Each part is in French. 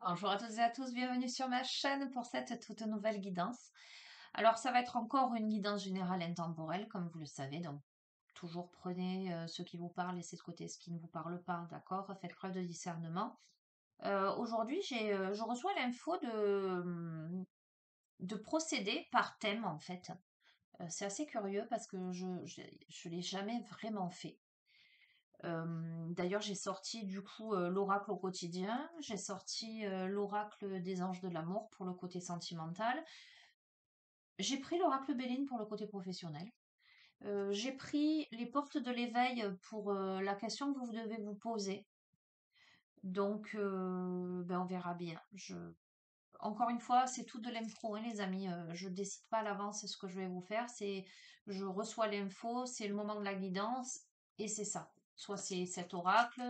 Bonjour à toutes et à tous, bienvenue sur ma chaîne pour cette toute nouvelle guidance. Alors ça va être encore une guidance générale intemporelle, comme vous le savez, donc toujours prenez ce qui vous parle, laissez de côté ce qui ne vous parle pas, d'accord? Faites preuve de discernement. Aujourd'hui, je reçois l'info de procéder par thème, en fait. C'est assez curieux parce que je l'ai jamais vraiment fait. D'ailleurs, j'ai sorti du coup l'oracle au quotidien, j'ai sorti l'oracle des anges de l'amour pour le côté sentimental, j'ai pris l'oracle Béline pour le côté professionnel, j'ai pris les portes de l'éveil pour la question que vous devez vous poser. Donc, ben, on verra bien. Encore une fois, c'est tout de l'impro, hein, les amis. Je décide pas à l'avance ce que je vais vous faire. Je reçois l'info, c'est le moment de la guidance, et c'est ça. Soit c'est cet oracle,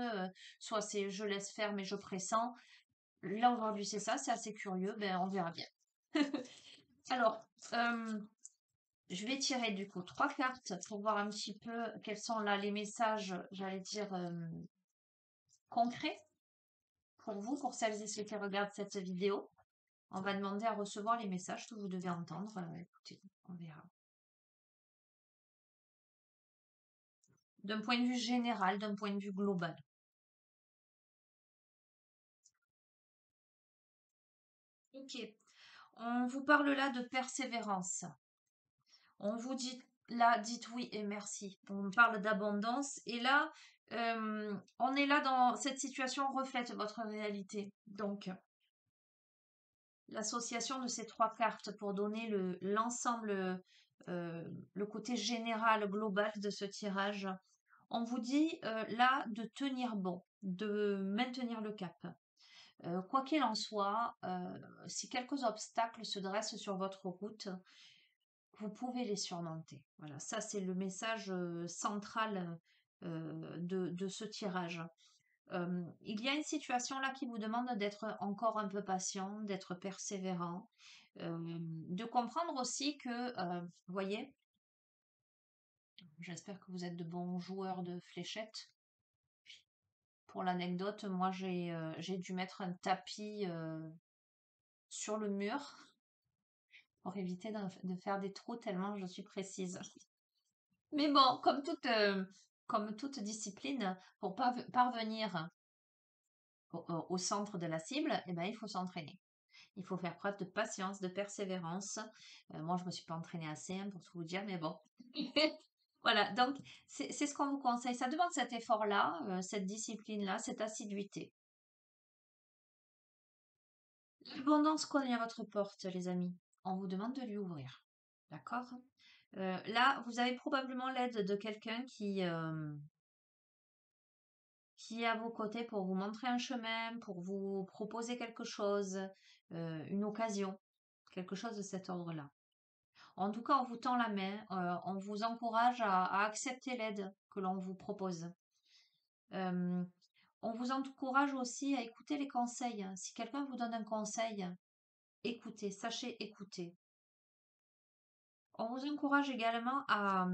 soit c'est je laisse faire mais je pressens. Là aujourd'hui c'est ça, c'est assez curieux. Ben on verra bien. Alors, je vais tirer du coup 3 cartes pour voir un petit peu quels sont là les messages, j'allais dire concrets pour vous, pour celles et ceux qui regardent cette vidéo. On va demander à recevoir les messages que vous devez entendre. Écoutez, on verra. D'un point de vue général, d'un point de vue global. Ok. On vous parle là de persévérance. On vous dit là, dites oui et merci. On parle d'abondance. Et là, on est là dans cette situation reflète votre réalité. Donc, l'association de ces 3 cartes pour donner l'ensemble, le côté général, global de ce tirage. On vous dit là de tenir bon, de maintenir le cap. Quoi qu'il en soit, si quelques obstacles se dressent sur votre route, vous pouvez les surmonter. Voilà, ça c'est le message central de ce tirage. Il y a une situation là qui vous demande d'être encore un peu patient, d'être persévérant, de comprendre aussi que, vous voyez, j'espère que vous êtes de bons joueurs de fléchettes. Pour l'anecdote, moi j'ai dû mettre un tapis sur le mur pour éviter de faire des trous tellement je suis précise. Mais bon, comme toute discipline, pour parvenir au centre de la cible, eh ben, il faut s'entraîner. Il faut faire preuve de patience, de persévérance. Moi, je me suis pas entraînée assez, hein, pour tout vous dire, mais bon. Voilà, donc c'est ce qu'on vous conseille. Ça demande cet effort-là, cette discipline-là, cette assiduité. L'abondance cogne à votre porte, les amis. On vous demande de lui ouvrir. D'accord? Là, vous avez probablement l'aide de quelqu'un qui est à vos côtés pour vous montrer un chemin, pour vous proposer quelque chose, une occasion, quelque chose de cet ordre-là. En tout cas, on vous tend la main, on vous encourage à accepter l'aide que l'on vous propose. Euh, on vous encourage aussi à écouter les conseils. Si quelqu'un vous donne un conseil, écoutez, sachez écouter. On vous encourage également à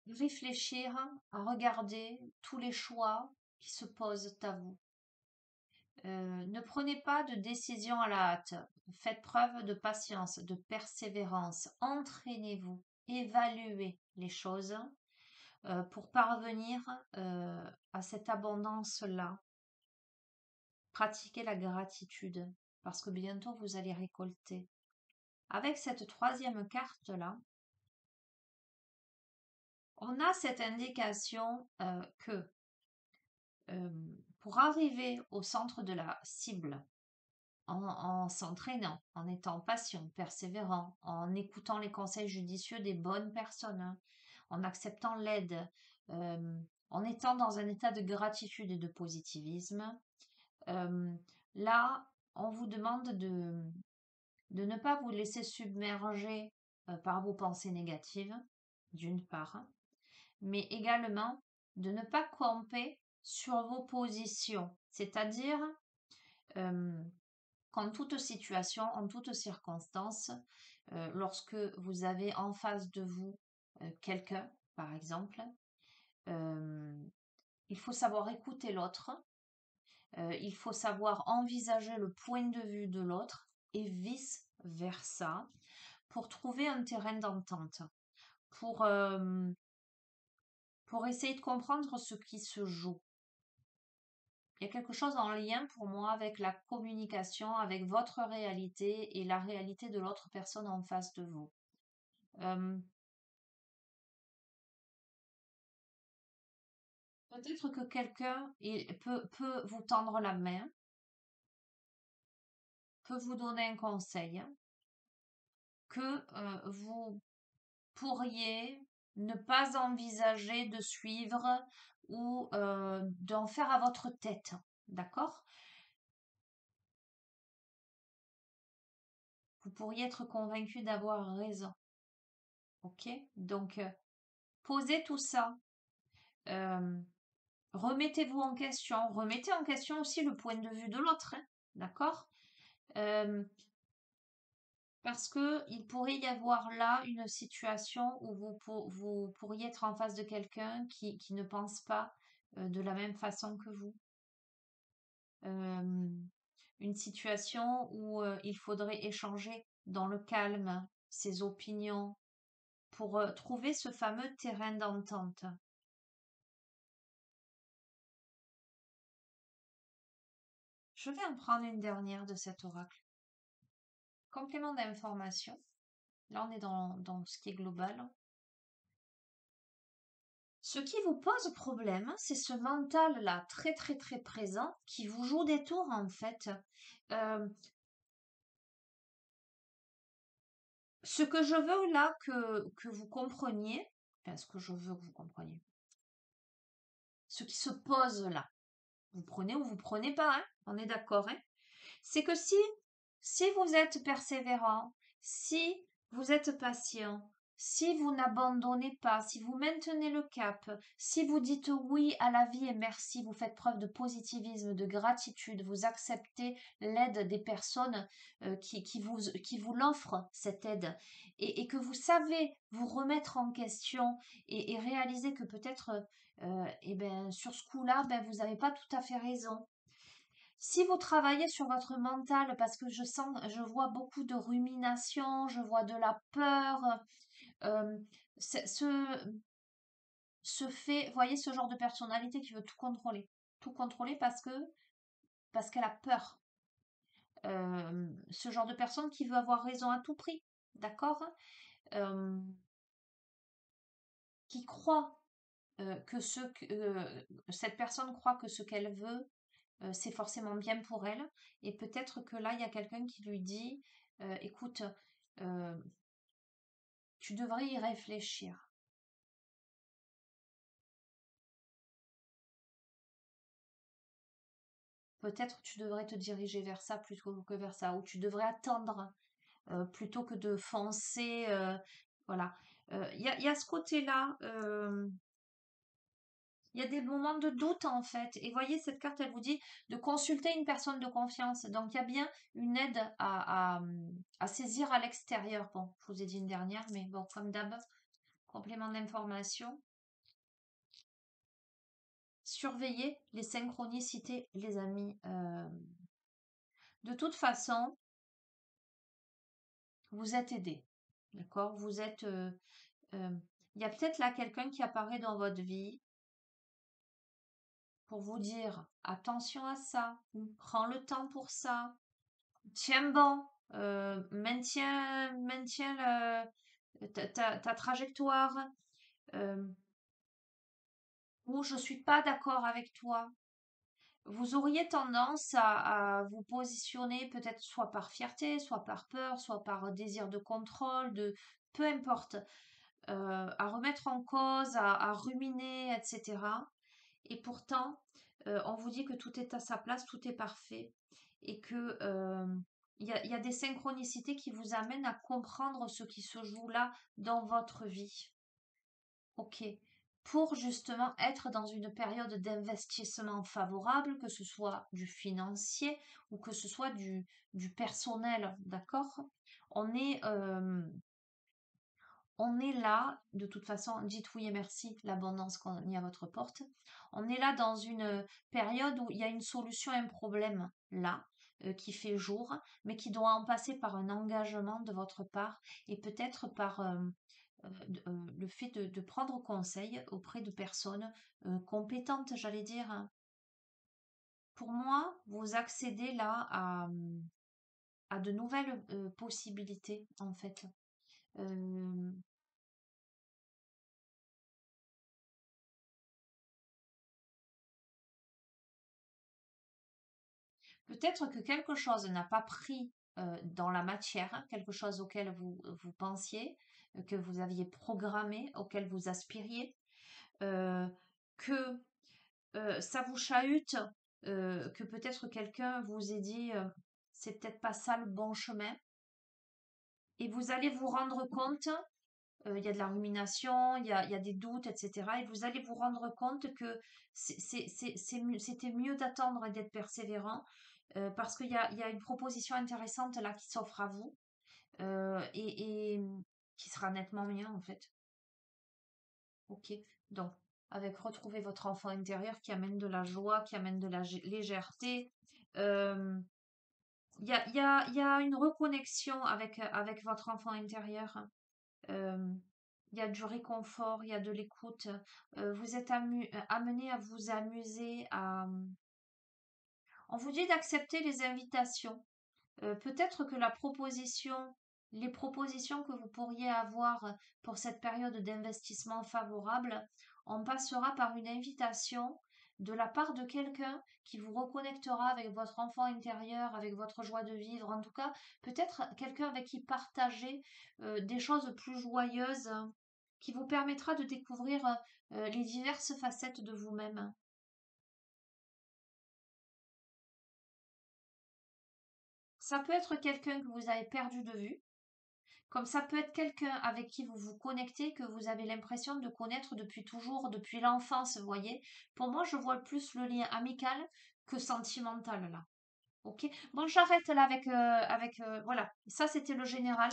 réfléchir, à regarder tous les choix qui se posent à vous. Ne prenez pas de décision à la hâte. Faites preuve de patience, de persévérance. Entraînez-vous, évaluez les choses pour parvenir à cette abondance-là. Pratiquez la gratitude parce que bientôt vous allez récolter. Avec cette 3e carte-là, on a cette indication que pour arriver au centre de la cible, en s'entraînant, en étant patient, persévérant, en écoutant les conseils judicieux des bonnes personnes, hein, en acceptant l'aide, euh, en étant dans un état de gratitude et de positivisme, euh, là, on vous demande de ne pas vous laisser submerger par vos pensées négatives, d'une part, mais également de ne pas camper sur vos positions, c'est-à-dire qu'en toute situation, en toute circonstance, lorsque vous avez en face de vous quelqu'un, par exemple, euh, il faut savoir écouter l'autre, il faut savoir envisager le point de vue de l'autre et vice-versa pour trouver un terrain d'entente, pour, euh, pour essayer de comprendre ce qui se joue. Il y a quelque chose en lien pour moi avec la communication, avec votre réalité et la réalité de l'autre personne en face de vous. Euh, Peut-être que quelqu'un peut vous tendre la main, peut vous donner un conseil que vous pourriez ne pas envisager de suivre ou d'en faire à votre tête. D'accord? Vous pourriez être convaincu d'avoir raison. Ok? Donc, posez tout ça. Euh, Remettez-vous en question. Remettez en question aussi le point de vue de l'autre. Hein, d'accord? Euh, Parce que il pourrait y avoir là une situation où vous pourriez être en face de quelqu'un qui ne pense pas de la même façon que vous. Euh, une situation où il faudrait échanger dans le calme ses opinions pour trouver ce fameux terrain d'entente. Je vais en prendre une dernière de cet oracle. Complément d'information. Là, on est dans ce qui est global. Ce qui vous pose problème, c'est ce mental-là, très très très présent, qui vous joue des tours en fait. Euh, Ce que je veux là que vous compreniez, enfin ce que je veux que vous compreniez, ce qui se pose là, vous prenez ou vous prenez pas, hein, on est d'accord, hein, c'est que si vous êtes persévérant, si vous êtes patient, si vous n'abandonnez pas, si vous maintenez le cap, si vous dites oui à la vie et merci, vous faites preuve de positivisme, de gratitude, vous acceptez l'aide des personnes qui vous l'offrent, cette aide, et que vous savez vous remettre en question et réaliser que peut-être eh ben, sur ce coup-là, ben, vous n'avez pas tout à fait raison. Si vous travaillez sur votre mental, parce que je vois beaucoup de rumination, je vois de la peur, euh, c'est- ce, voyez ce genre de personnalité qui veut tout contrôler parce qu'elle a peur. Ce genre de personne qui veut avoir raison à tout prix, d'accord? Euh, qui croit cette personne croit que ce qu'elle veut c'est forcément bien pour elle. Et peut-être que là, il y a quelqu'un qui lui dit, écoute, euh, tu devrais y réfléchir. Peut-être tu devrais te diriger vers ça plutôt que vers ça, ou tu devrais attendre plutôt que de foncer. Voilà. Il y a ce côté-là. Il y a des moments de doute en fait. Et voyez, cette carte, elle vous dit de consulter une personne de confiance. Donc il y a bien une aide à saisir à l'extérieur. Bon, je vous ai dit une dernière, mais bon, comme d'hab, complément d'information. Surveillez les synchronicités, les amis. De toute façon, vous êtes aidés. D'accord? Euh, il y a peut-être là quelqu'un qui apparaît dans votre vie pour vous dire attention à ça, ou prends le temps pour ça, tiens bon, maintiens ta trajectoire, euh, ou je suis pas d'accord avec toi. Vous auriez tendance à vous positionner peut-être soit par fierté, soit par peur, soit par désir de contrôle, de peu importe, à remettre en cause, à ruminer, etc. Et pourtant, on vous dit que tout est à sa place, tout est parfait, et que il y a des synchronicités qui vous amènent à comprendre ce qui se joue là dans votre vie. Ok. Pour justement être dans une période d'investissement favorable, que ce soit du financier ou que ce soit du personnel, d'accord? On est, euh, on est là, de toute façon, dites oui et merci, l'abondance qu'on y à votre porte. On est là dans une période où il y a une solution à un problème là, qui fait jour, mais qui doit en passer par un engagement de votre part et peut-être par le fait de prendre conseil auprès de personnes compétentes, j'allais dire, hein. Pour moi, vous accédez là à de nouvelles possibilités, en fait. Euh, Peut-être que quelque chose n'a pas pris dans la matière, hein, quelque chose auquel vous pensiez, que vous aviez programmé, auquel vous aspiriez, euh, que ça vous chahute, que peut-être quelqu'un vous ait dit c'est peut-être pas ça le bon chemin, et vous allez vous rendre compte, il y a de la rumination, il y a des doutes, etc. Et vous allez vous rendre compte que c'était mieux d'attendre et d'être persévérant parce qu'il y a une proposition intéressante là qui s'offre à vous et qui sera nettement mieux en fait. Ok, donc avec retrouver votre enfant intérieur qui amène de la joie, qui amène de la légèreté. euh, il y a une reconnexion avec votre enfant intérieur. euh, il y a du réconfort, il y a de l'écoute. Vous êtes amené à vous amuser, on vous dit d'accepter les invitations. Peut-être que les propositions que vous pourriez avoir pour cette période d'investissement favorable, on passera par une invitation de la part de quelqu'un qui vous reconnectera avec votre enfant intérieur, avec votre joie de vivre. En tout cas, peut-être quelqu'un avec qui partager des choses plus joyeuses, hein, qui vous permettra de découvrir les diverses facettes de vous-même. Ça peut être quelqu'un que vous avez perdu de vue. Comme ça peut être quelqu'un avec qui vous vous connectez, que vous avez l'impression de connaître depuis toujours, depuis l'enfance, vous voyez. Pour moi, je vois plus le lien amical que sentimental là. Ok. Bon, j'arrête là voilà. Ça, c'était le général.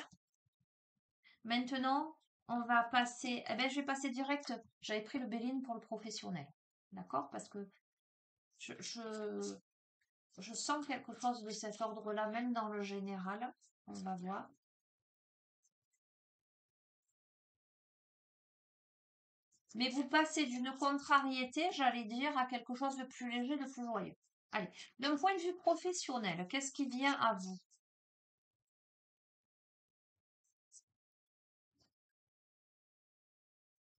Maintenant, on va passer. Eh ben, je vais passer direct. J'avais pris le Béline pour le professionnel. D'accord? Parce que je, je, je sens quelque chose de cet ordre-là, même dans le général. On va voir. Mais vous passez d'une contrariété, j'allais dire, à quelque chose de plus léger, de plus joyeux. Allez, d'un point de vue professionnel, qu'est-ce qui vient à vous?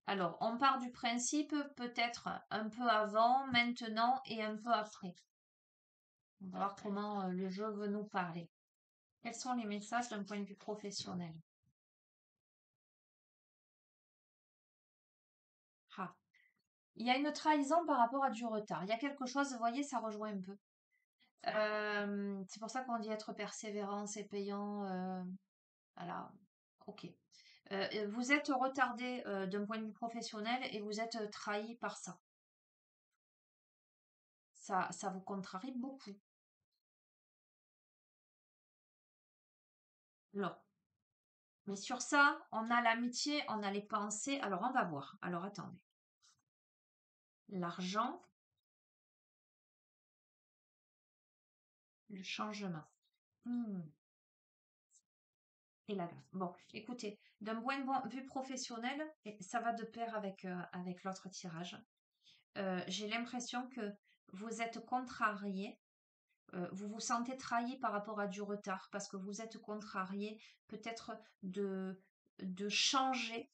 Alors, on part du principe peut-être un peu avant, maintenant et un peu après. On va voir comment le jeu veut nous parler. Quels sont les messages d'un point de vue professionnel? Ah, il y a une trahison par rapport à du retard. Il y a quelque chose, vous voyez, ça rejoint un peu. C'est pour ça qu'on dit être persévérant, c'est payant. Voilà, ok. Vous êtes retardé d'un point de vue professionnel et vous êtes trahi par ça. Ça vous contrarie beaucoup. Non. Mais sur ça, on a l'amitié, on a les pensées. Alors, on va voir. Alors, attendez. L'argent, le changement. Hmm. Et la grâce. Bon, écoutez, d'un point de vue professionnel, et ça va de pair avec l'autre tirage, j'ai l'impression que vous êtes contrarié. Vous vous sentez trahi par rapport à du retard parce que vous êtes contrarié peut-être de changer.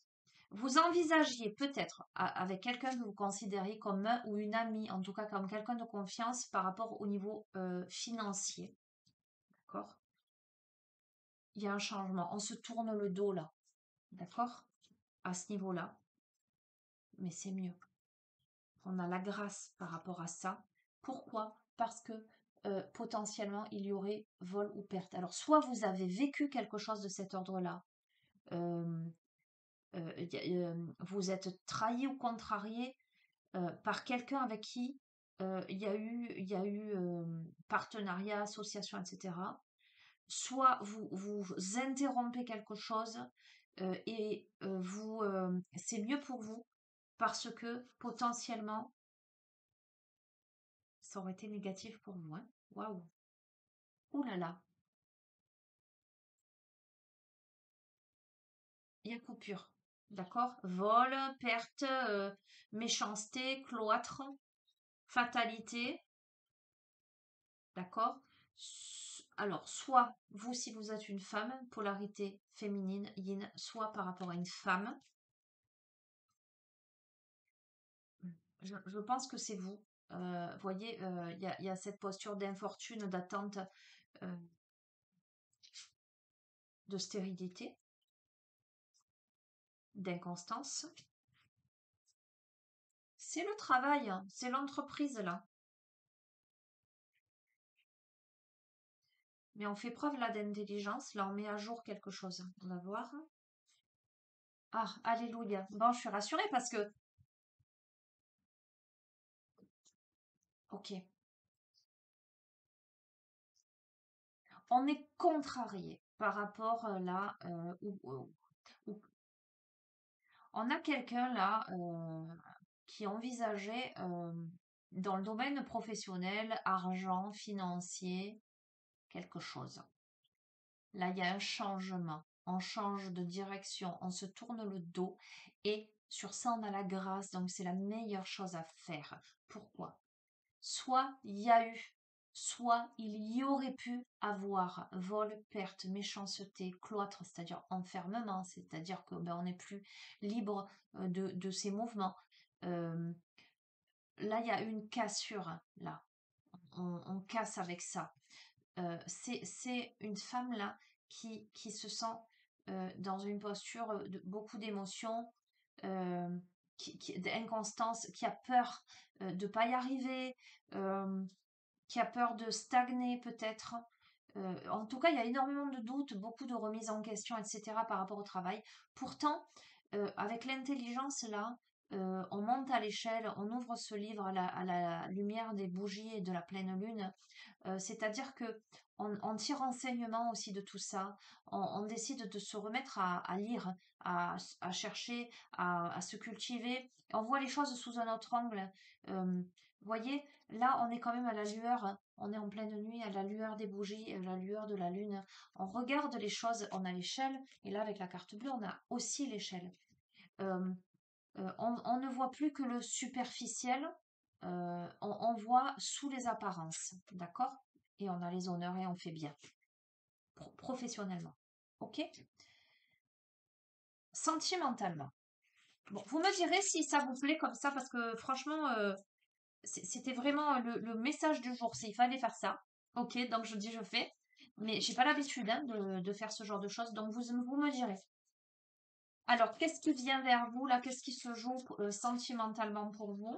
Vous envisagiez peut-être avec quelqu'un que vous considériez comme un ou une amie, en tout cas comme quelqu'un de confiance par rapport au niveau financier. D'accord? Il y a un changement. On se tourne le dos là. D'accord? À ce niveau-là. Mais c'est mieux. On a la grâce par rapport à ça. Pourquoi? Parce que potentiellement, il y aurait vol ou perte. Alors, soit vous avez vécu quelque chose de cet ordre-là, euh, vous êtes trahi ou contrarié par quelqu'un avec qui il y a eu partenariat, association, etc. Soit vous interrompez quelque chose et c'est mieux pour vous parce que potentiellement, ça aurait été négatif pour vous, hein. Waouh! Ouh là là! Il y a coupure. D'accord? Vol, perte, méchanceté, cloître, fatalité. D'accord? Alors, soit vous, si vous êtes une femme, polarité féminine, yin, soit par rapport à une femme. Je pense que c'est vous. Voyez, il y a cette posture d'infortune, d'attente, euh, de stérilité, d'inconstance. C'est le travail, hein, c'est l'entreprise là. Mais on fait preuve là d'intelligence, là on met à jour quelque chose. On va voir. Ah, alléluia. Bon, je suis rassurée parce que, ok, on est contrarié par rapport là où on a quelqu'un là qui envisageait dans le domaine professionnel, argent, financier, quelque chose. Là, il y a un changement. On change de direction, on se tourne le dos et sur ça, on a la grâce. Donc, c'est la meilleure chose à faire. Pourquoi? Soit il y a eu, soit il y aurait pu avoir vol, perte, méchanceté, cloître, c'est-à-dire enfermement, c'est-à-dire que ben, on n'est plus libre de ses mouvements. Euh, Là, il y a une cassure, là. On casse avec ça. C'est une femme là qui se sent dans une posture de beaucoup d'émotions, euh, d'inconstance, qui a peur de ne pas y arriver, euh, qui a peur de stagner peut-être. En tout cas, il y a énormément de doutes, beaucoup de remises en question, etc. par rapport au travail. Pourtant, avec l'intelligence là, on monte à l'échelle, on ouvre ce livre à la lumière des bougies et de la pleine lune. C'est-à-dire que on tire enseignement aussi de tout ça. On décide de se remettre à lire, à chercher, à se cultiver. On voit les choses sous un autre angle. Vous voyez, là, on est quand même à la lueur. On est en pleine nuit, à la lueur des bougies, à la lueur de la lune. On regarde les choses, on a l'échelle. Et là, avec la carte bleue, on a aussi l'échelle. Euh, on ne voit plus que le superficiel, on voit sous les apparences, d'accord? Et on a les honneurs et on fait bien, professionnellement. Ok? Sentimentalement. Bon, vous me direz si ça vous plaît comme ça, parce que franchement, c'était vraiment le message du jour, c'est il fallait faire ça. Ok, donc je dis je fais. Mais j'ai pas l'habitude hein, de faire ce genre de choses, donc vous me direz. Alors, qu'est-ce qui vient vers vous là? Qu'est-ce qui se joue sentimentalement pour vous?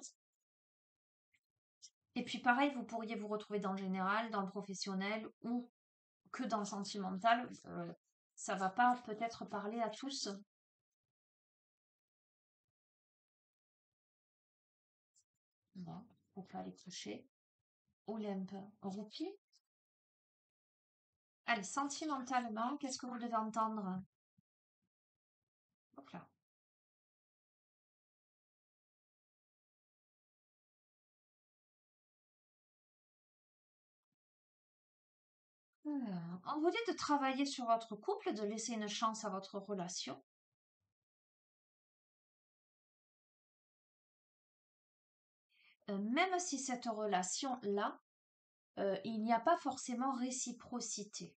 Et puis pareil, vous pourriez vous retrouver dans le général, dans le professionnel ou que dans le sentimental. Ça va pas peut-être parler à tous. Bon, faut pas aller coucher. Olympe, roupie. Allez, sentimentalement, qu'est-ce que vous devez entendre? Hop là. On vous dit de travailler sur votre couple, de laisser une chance à votre relation. Même si cette relation-là, il n'y a pas forcément réciprocité.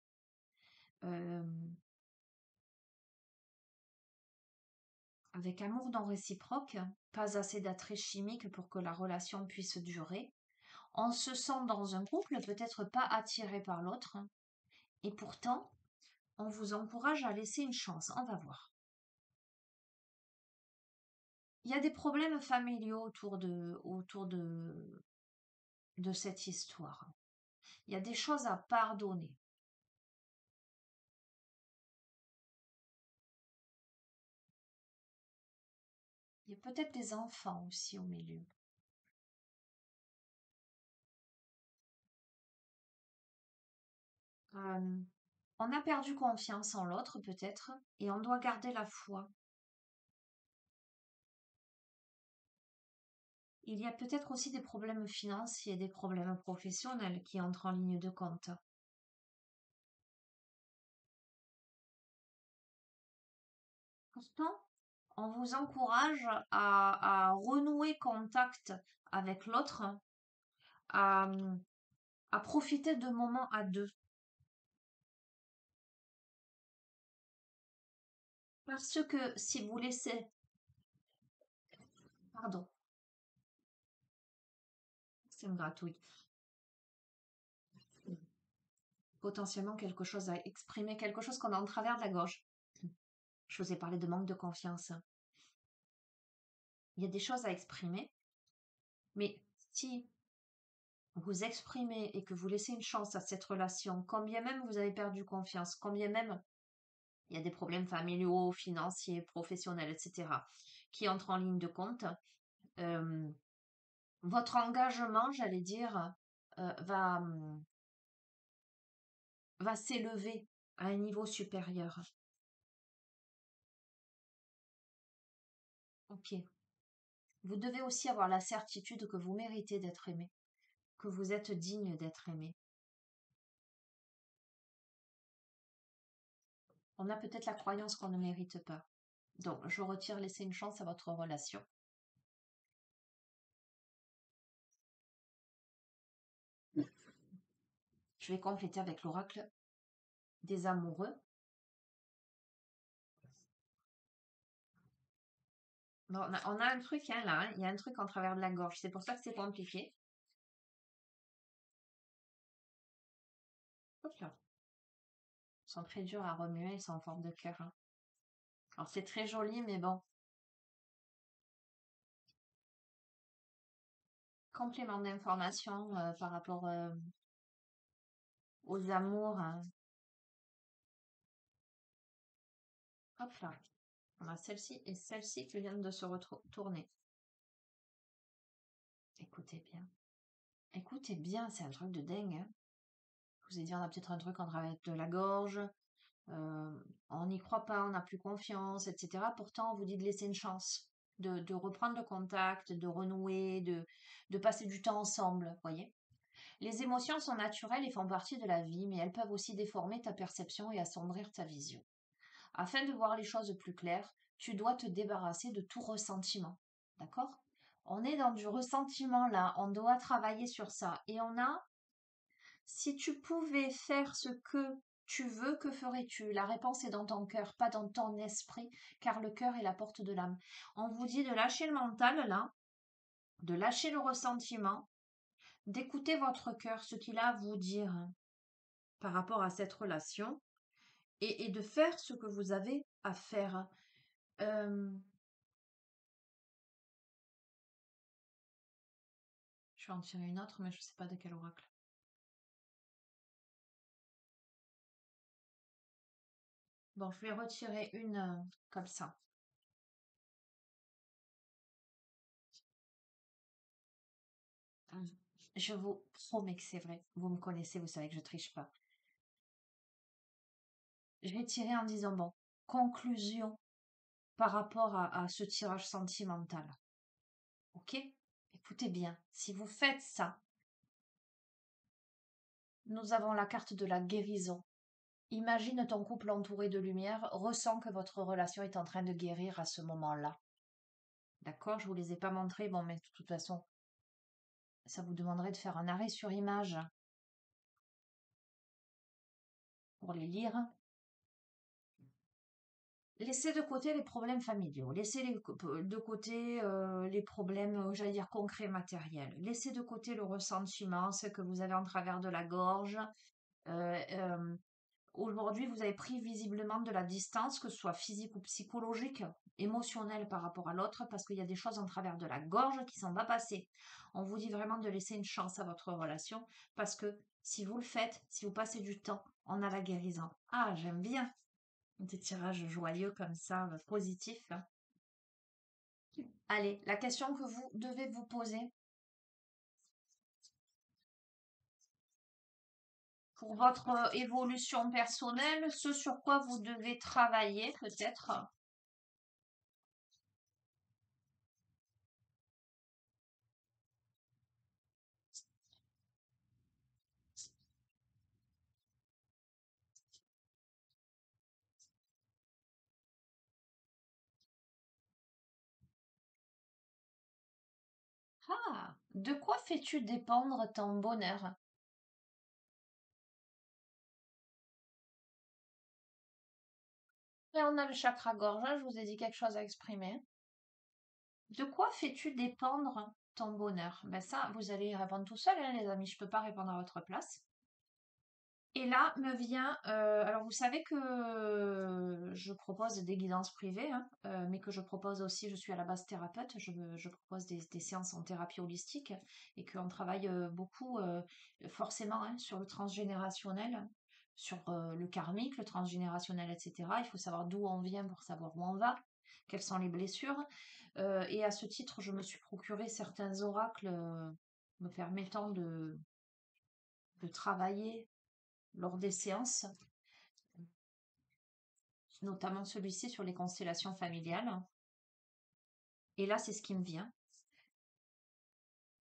Euh, Avec amour non réciproque, pas assez d'attrait chimique pour que la relation puisse durer. On se sent dans un couple peut-être pas attiré par l'autre, et pourtant, on vous encourage à laisser une chance. On va voir. Il y a des problèmes familiaux autour de cette histoire. Il y a des choses à pardonner. Il y a peut-être des enfants aussi au milieu. Euh, On a perdu confiance en l'autre peut-être et on doit garder la foi. Il y a peut-être aussi des problèmes financiers, des problèmes professionnels qui entrent en ligne de compte. Pourtant, on vous encourage à renouer contact avec l'autre, à, à profiter de moments à deux. Parce que si vous laissez, pardon, c'est une gratouille, potentiellement quelque chose à exprimer, quelque chose qu'on a en travers de la gorge. Je vous ai parlé de manque de confiance. Il y a des choses à exprimer, mais si vous exprimez et que vous laissez une chance à cette relation, quand bien même vous avez perdu confiance, quand bien même il y a des problèmes familiaux, financiers, professionnels, etc., qui entrent en ligne de compte, euh, votre engagement, j'allais dire, va s'élever à un niveau supérieur. Ok. Vous devez aussi avoir la certitude que vous méritez d'être aimé, que vous êtes digne d'être aimé. On a peut-être la croyance qu'on ne mérite pas. Donc, je retire laisser une chance à votre relation. Je vais compléter avec l'oracle des amoureux. Bon, on a un truc hein, là, hein. Il y a un truc en travers de la gorge. C'est pour ça que c'est compliqué. Hop là. Ils sont très durs à remuer, ils sont en forme de cœur. Hein. Alors c'est très joli, mais bon. Complément d'information par rapport aux amours. Hein. Hop là. On a celle-ci et celle-ci qui viennent de se retourner. Écoutez bien. Écoutez bien, c'est un truc de dingue. Hein. Je vous ai dit, on a peut-être un truc en travers de la gorge. On n'y croit pas, on n'a plus confiance, etc. Pourtant, on vous dit de laisser une chance, de reprendre le contact, de renouer, de passer du temps ensemble, voyez. Les émotions sont naturelles et font partie de la vie, mais elles peuvent aussi déformer ta perception et assombrir ta vision. Afin de voir les choses plus claires, tu dois te débarrasser de tout ressentiment. D'accord? On est dans du ressentiment là, on doit travailler sur ça. Et on a si tu pouvais faire ce que tu veux, que ferais-tu? La réponse est dans ton cœur, pas dans ton esprit, car le cœur est la porte de l'âme. On vous dit de lâcher le mental, là, de lâcher le ressentiment, d'écouter votre cœur, ce qu'il a à vous dire par rapport à cette relation, et de faire ce que vous avez à faire. Euh, je vais en tirer une autre, mais je ne sais pas de quel oracle. Bon, je vais retirer une comme ça. Je vous promets que c'est vrai. Vous me connaissez, vous savez que je triche pas. Je vais tirer en disant, bon, conclusion par rapport à ce tirage sentimental. Ok? Écoutez bien, si vous faites ça, nous avons la carte de la guérison. Imagine ton couple entouré de lumière, ressens que votre relation est en train de guérir à ce moment-là. D'accord? Je vous les ai pas montrés, bon, mais de toute façon, ça vous demanderait de faire un arrêt sur image pour les lire. Laissez de côté les problèmes familiaux, laissez de côté les problèmes, j'allais dire, concrets, matériels. Laissez de côté le ressentiment, ce que vous avez en travers de la gorge. Euh, euh, Aujourd'hui, vous avez pris visiblement de la distance, que ce soit physique ou psychologique, émotionnelle par rapport à l'autre, parce qu'il y a des choses en travers de la gorge qui ne sont pas passées. On vous dit vraiment de laisser une chance à votre relation, parce que si vous le faites, si vous passez du temps, on a la guérison. Ah, j'aime bien des tirages joyeux comme ça, positifs. Allez, la question que vous devez vous poser, pour votre évolution personnelle, ce sur quoi vous devez travailler peut-être. Ah, de quoi fais-tu dépendre ton bonheur? Et on a le chakra gorge, hein, je vous ai dit quelque chose à exprimer. De quoi fais-tu dépendre ton bonheur? Ben ça, vous allez y répondre tout seul, hein, les amis, je peux pas répondre à votre place. Et là me vient, alors vous savez que je propose des guidances privées, hein, mais que je propose aussi, je suis à la base thérapeute, je propose des séances en thérapie holistique et qu'on travaille beaucoup forcément hein, sur le transgénérationnel, sur le karmique, le transgénérationnel, etc. Il faut savoir d'où on vient pour savoir où on va, quelles sont les blessures. Et à ce titre, je me suis procuré certains oracles me permettant de travailler lors des séances, notamment celui-ci sur les constellations familiales. Et là, c'est ce qui me vient.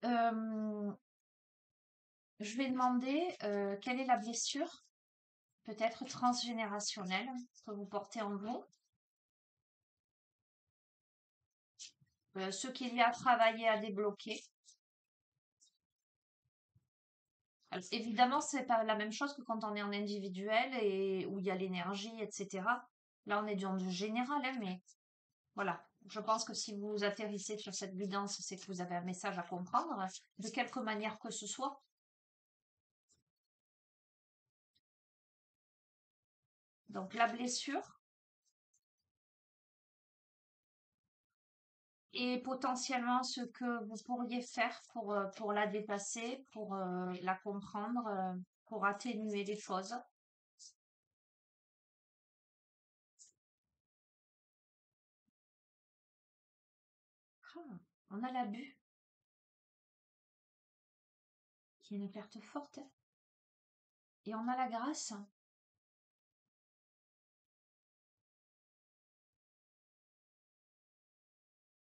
Euh, je vais demander quelle est la blessure, peut-être transgénérationnelle, que vous portez en vous, ce qu'il y a à travailler, à débloquer. Alors, évidemment, c'est pas la même chose que quand on est en individuel et où il y a l'énergie, etc. Là, on est dans du général, hein, mais voilà. Je pense que si vous atterrissez sur cette guidance, c'est que vous avez un message à comprendre, de quelque manière que ce soit. Donc la blessure et potentiellement ce que vous pourriez faire pour la dépasser, pour la comprendre, pour atténuer les choses. Ah, on a l'abus, qui est une carte forte, et on a la grâce.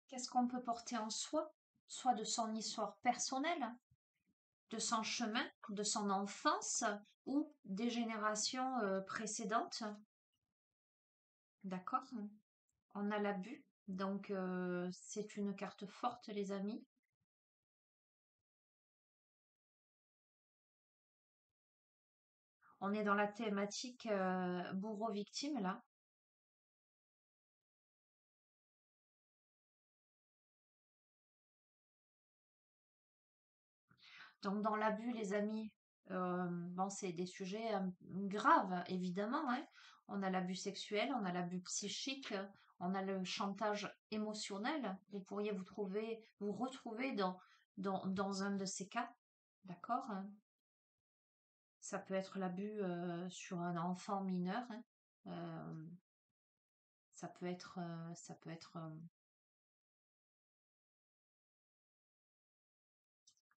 Qu'est-ce qu'on peut porter en soi, soit de son histoire personnelle, de son chemin, de son enfance ou des générations précédentes. D'accord? On a l'abus, donc c'est une carte forte, les amis. On est dans la thématique bourreau-victime là. Donc dans l'abus, les amis, bon, c'est des sujets graves, évidemment, hein. On a l'abus sexuel, on a l'abus psychique, on a le chantage émotionnel. Vous pourriez vous retrouver dans un de ces cas, d'accord? Hein. Ça peut être l'abus sur un enfant mineur, hein. Euh, ça peut être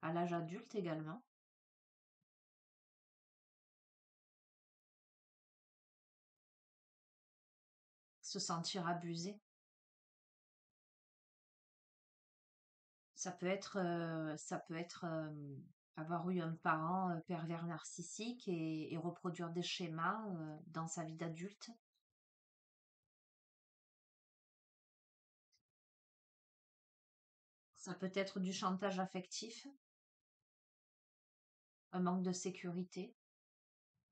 à l'âge adulte également. Se sentir abusé. Ça peut être avoir eu un parent pervers narcissique et reproduire des schémas dans sa vie d'adulte. Ça peut être du chantage affectif, un manque de sécurité,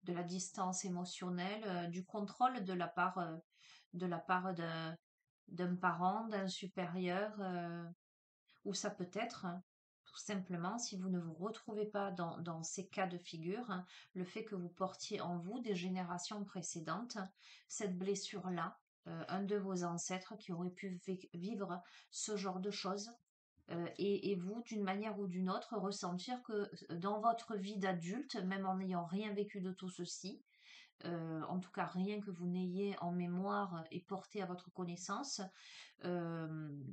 de la distance émotionnelle, du contrôle de la part d'un parent, d'un supérieur, ou ça peut être tout simplement, si vous ne vous retrouvez pas dans ces cas de figure, le fait que vous portiez en vous des générations précédentes cette blessure-là, un de vos ancêtres qui aurait pu vivre ce genre de choses. Et vous, d'une manière ou d'une autre, ressentir que dans votre vie d'adulte, même en n'ayant rien vécu de tout ceci, en tout cas rien que vous n'ayez en mémoire et porté à votre connaissance, euh,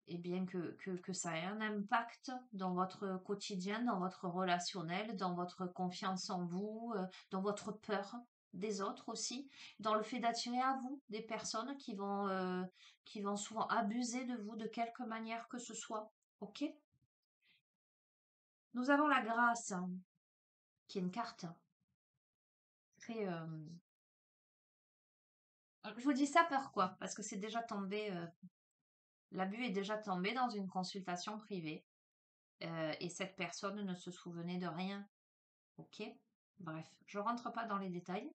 eh bien que ça ait un impact dans votre quotidien, dans votre relationnel, dans votre confiance en vous, dans votre peur des autres aussi, dans le fait d'attirer à vous des personnes qui vont souvent abuser de vous de quelque manière que ce soit. Ok? Nous avons la grâce, hein, qui est une carte très. Je vous dis ça par quoi? Parce que c'est déjà tombé, l'abus est déjà tombé dans une consultation privée. Et cette personne ne se souvenait de rien. Ok? Bref, je rentre pas dans les détails.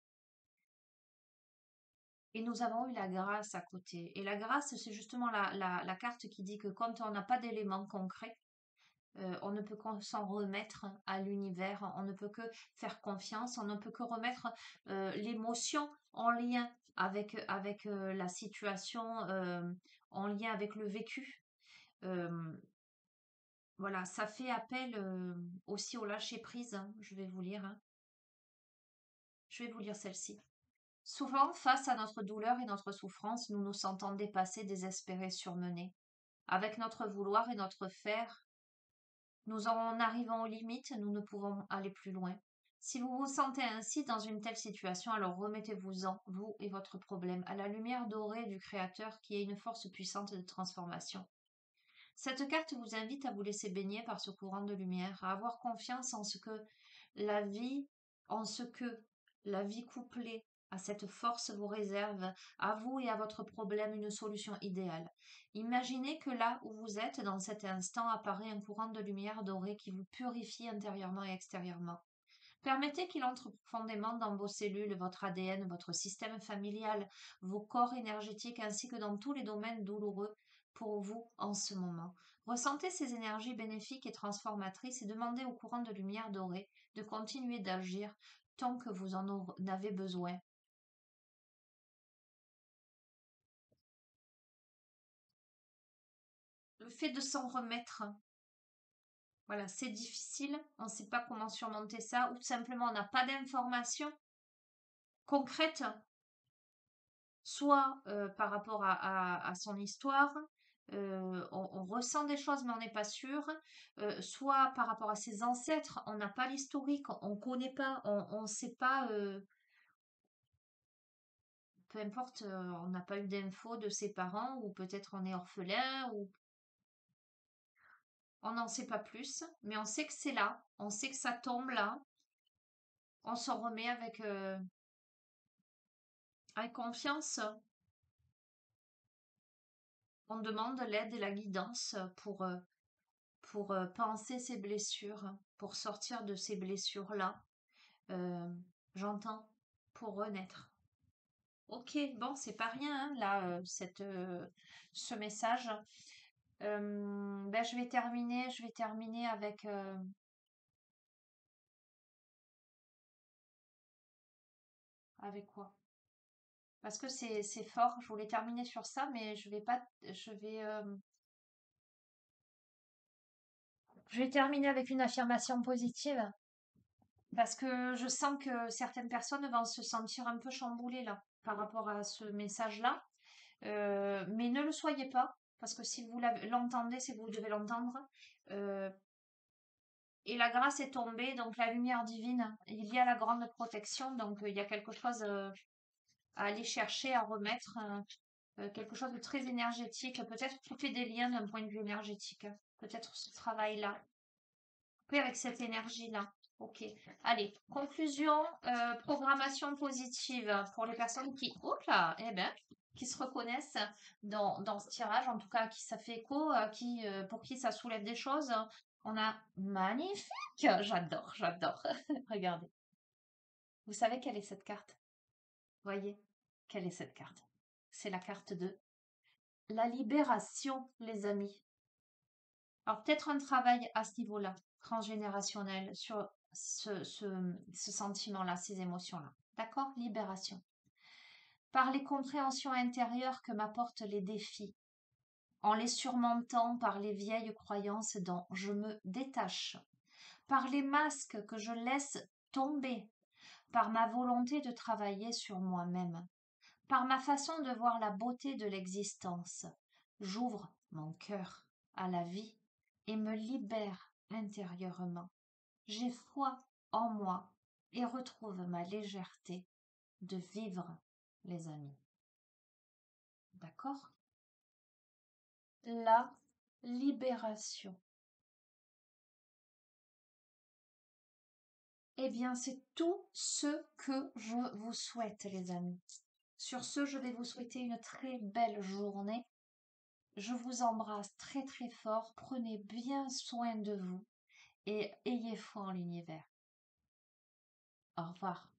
Et nous avons eu la grâce à côté. Et la grâce, c'est justement la carte qui dit que quand on n'a pas d'éléments concrets, on ne peut qu'en s'en remettre à l'univers, on ne peut que faire confiance, on ne peut que remettre l'émotion en lien avec la situation, en lien avec le vécu. Euh, voilà, ça fait appel aussi au lâcher-prise, hein, je vais vous lire, hein. Je vais vous lire celle-ci. Souvent, face à notre douleur et notre souffrance, nous nous sentons dépassés, désespérés, surmenés. Avec notre vouloir et notre faire, nous en arrivons aux limites, nous ne pouvons aller plus loin. Si vous vous sentez ainsi dans une telle situation, alors remettez-vous-en, vous et votre problème, à la lumière dorée du Créateur qui est une force puissante de transformation. Cette carte vous invite à vous laisser baigner par ce courant de lumière, à avoir confiance la vie, en ce que la vie couplée à cette force vous réserve, à vous et à votre problème, une solution idéale. Imaginez que là où vous êtes, dans cet instant, apparaît un courant de lumière dorée qui vous purifie intérieurement et extérieurement. Permettez qu'il entre profondément dans vos cellules, votre ADN, votre système familial, vos corps énergétiques ainsi que dans tous les domaines douloureux pour vous en ce moment. Ressentez ces énergies bénéfiques et transformatrices et demandez au courant de lumière dorée de continuer d'agir tant que vous en avez besoin. Le fait de s'en remettre, voilà, c'est difficile, on ne sait pas comment surmonter ça, ou simplement on n'a pas d'informations concrètes soit par rapport à son histoire, on ressent des choses mais on n'est pas sûr, soit par rapport à ses ancêtres, on n'a pas l'historique, on ne connaît pas, on ne sait pas, peu importe, on n'a pas eu d'infos de ses parents ou peut-être on est orphelin ou on n'en sait pas plus, mais on sait que c'est là, on sait que ça tombe là, on s'en remet avec confiance. On demande l'aide et la guidance pour panser ses blessures, pour sortir de ces blessures-là. Euh, J'entends pour renaître. Ok, bon, c'est pas rien, hein, là, ce message. Ben, je vais terminer avec quoi? Parce que c'est fort. Je voulais terminer sur ça, mais je vais pas, je vais terminer avec une affirmation positive. Parce que je sens que certaines personnes vont se sentir un peu chamboulées là par rapport à ce message-là. Mais ne le soyez pas, parce que si vous l'entendez, c'est que vous devez l'entendre. Euh, et la grâce est tombée, donc la lumière divine, il y a la grande protection, donc il y a quelque chose à aller chercher, à remettre, quelque chose de très énergétique. Peut-être qui fait des liens d'un point de vue énergétique. Peut-être ce travail-là. Oui, avec cette énergie-là. Ok. Allez, conclusion, programmation positive pour les personnes qui, oh là, eh ben, qui se reconnaissent dans ce tirage, en tout cas, qui ça fait écho, pour qui ça soulève des choses. On a magnifique. J'adore, j'adore. Regardez. Vous savez quelle est cette carte? Voyez, quelle est cette carte? C'est la carte de la libération, les amis. Alors, peut-être un travail à ce niveau-là, transgénérationnel, sur ce sentiment-là, ces émotions-là. D'accord? Libération. Par les compréhensions intérieures que m'apportent les défis, en les surmontant par les vieilles croyances dont je me détache, par les masques que je laisse tomber, par ma volonté de travailler sur moi-même, par ma façon de voir la beauté de l'existence, j'ouvre mon cœur à la vie et me libère intérieurement. J'ai foi en moi et retrouve ma légèreté de vivre, les amis. D'accord? La libération. Eh bien, c'est tout ce que je vous souhaite, les amis. Sur ce, je vais vous souhaiter une très belle journée. Je vous embrasse très très fort. Prenez bien soin de vous et ayez foi en l'univers. Au revoir.